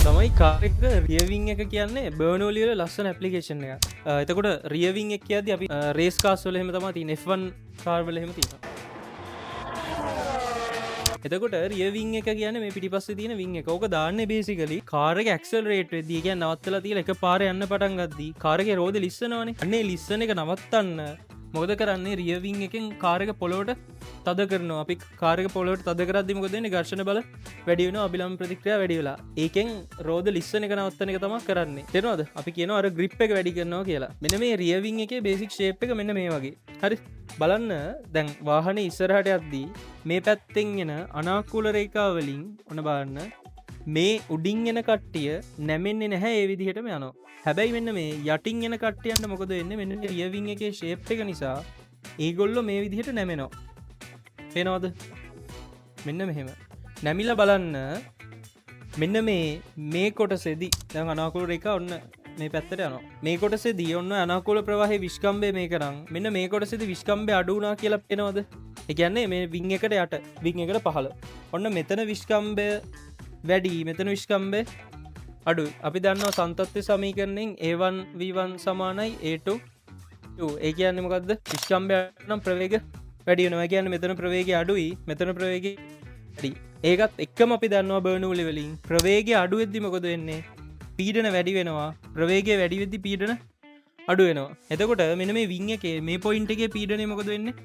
තමයි කාරක රියවිං එක කියන්නේ බර්නෝලියල ලස්සන ඇපලිකේෂන් එක. එතකොට රියවිං එක කියද අපි රේස් කාස්වල හෙම තම ති F1 කාර්වල හෙම තින. එතකොට රියවිං එක කියන මේ පිටිපස්ස තියන විං එක ඕක දාන්න බේසිකලි කාරක ක්සල් රේට දී කිය නවත්තල තිය එක පාර යන්න පටන් ගද්දී කාරක රෝධ ලිස්සනවානේ අන්නේ ලිස්සන එක නවත්තන්න මොකද කරන්නේ රියවිං එකෙන් කාරක පොලෝට තද කරන අපි කාරක පොලට තද කරදදිමකොදන්නේ ගර්ශන බල වැඩියන අබිලම් ප්‍රතික්‍රිය වැඩිවෙලා ඒකෙන් රෝධ ලිස්සන එක නවත්තන එක තම කරන්නේ තෙනවද අපි කියන අර ග්‍රිප් එක වැඩි කරනවා කියලා මෙන මේ රියවිං එක බේසික් ශේප් එක මෙන්න මේ වගේ හරි බලන්න දැන් වාහන ඉස්සරහට අද්දී මේ පැත්තෙන් එන අනාකූල රේකාවලින් ඔන්න බලන්න මේ උඩින් එන කට්ටිය නැමෙන්නේ නැහැ ඒ විදිහටම යනවා හැබැයි මෙන්න මේ යටින් එන කට්ටියන්ට මොකද වෙන්නේ මෙන්න රියවිං එකේ ෂේප් එක නිසා ඒගොල්ලෝ මේ විදිහට නැමෙනවා පේනවද මෙන්න මෙහෙම නැමිල බලන්න මෙන්න මේ කොටසෙදි දැන් අනාකූල රේඛා ඔන්න මේ පැත්තට යනවා මේ කොටසෙදී ඔන්න අනාකූල ප්‍රවාහයේ විස්කම්භය මේ කරන් මෙන්න මේ කොටසෙදී විස්කම්භය අඩු වුණා කියලා පේනවද ඒ කියන්නේ මේ විං එකට යට විං එකට පහළ ඔන්න මෙතන විස්කම්භය වැඩි මෙතන විස්කම්භය අඩුයි අපි දන්නවා සම්තත්ත්ව සමීකරණයෙන් a1 v1 සමානයි a2 ඒ කියන්නේ මොකද්ද විස්කම්භය නම් ප්‍රවේග වැඩි වෙනවා කියන්නේ මෙතන ප්‍රවේගය අඩුයි මෙතන ප්‍රවේගය වැඩි ඒකත් එක්කම අපි දන්නවා බර්නූලි වලින් ප්‍රවේගය අඩු වෙද්දි මොකද වෙන්නේ පීඩන වැඩි වෙනවා ප්‍රවේගය වැඩි වෙද්දි පීඩන අඩු වෙනවා එතකොට මෙන්න මේ විං එකේ මේ පොයින්ට් එකේ පීඩනය මොකද වෙන්නේ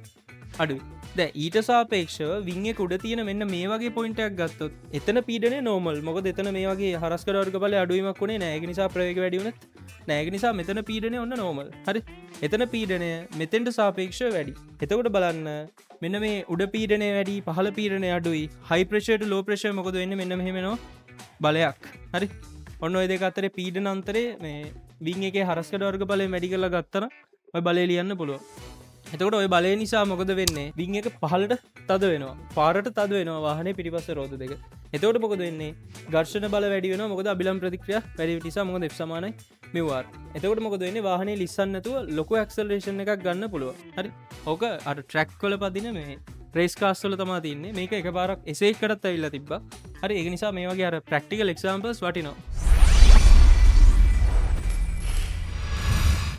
අඩුයි දැන් ඊට සාපේක්ෂව විං එක උඩ තියෙන මෙන්න මේ වගේ පොයින්ට් එකක් ගත්තොත් එතන පීඩනය නෝමල් මොකද එතන මේ වගේ හරස්කඩ වර්ගඵලය අඩුවීමක් උනේ නැහැ ඒක නිසා ප්‍රවේගය වැඩි වුණත් නැහැ ඒක නිසා මෙතන පීඩනය ඔන්න නෝමල් හරි එතන පීඩනය මෙතෙන්ට සාපේක්ෂව වැඩි එතකොට බලන්න මෙන්න මේ උඩ පීඩනය වැඩි පහළ පීඩනය අඩුයි හයි ප්‍රෙෂර් ටු ලෝ ප්‍රෙෂර් මොකද වෙන්නේ මෙන්න මෙහෙම එනවා බලයක් හරි ඔන්න ඔය දෙක අතරේ පීඩන අන්තරේ මේ විං එකේ හරස්කඩ වර්ගඵලය වැඩි කරලා ගත්තා නම් ඔය බලය ලියන්න පුළුවන් එතකොට ඔය බලය නිසා මොකද වෙන්නේ විං එක පහළට තද වෙනවා පාරට තද වෙනවා වාහනේ පිටිපස්ස රෝද දෙක එතකොට මොකද වෙන්නේ ඝර්ෂණ බල වැඩි වෙනවා මොකද අබිලම් ප්‍රතික්‍රියා වැඩි වෙන නිසා මොකද F සමානයි μr එතකොට මොකද වෙන්නේ වාහනේ ලිස්සන්න නැතුව ලොකු ඇක්සලරේෂන් එකක් ගන්න පුළුවන් හරි ඕක අර ට්‍රැක් වල පදින මේ රේස් කාස් වල තමයි තින්නේ මේක එකපාරක් එසේ එකටත් ඇවිල්ලා තිබ්බා හරි ඒක නිසා මේ වගේ අර ප්‍රැක්ටිකල් එක්සැම්පල්ස් වටිනවා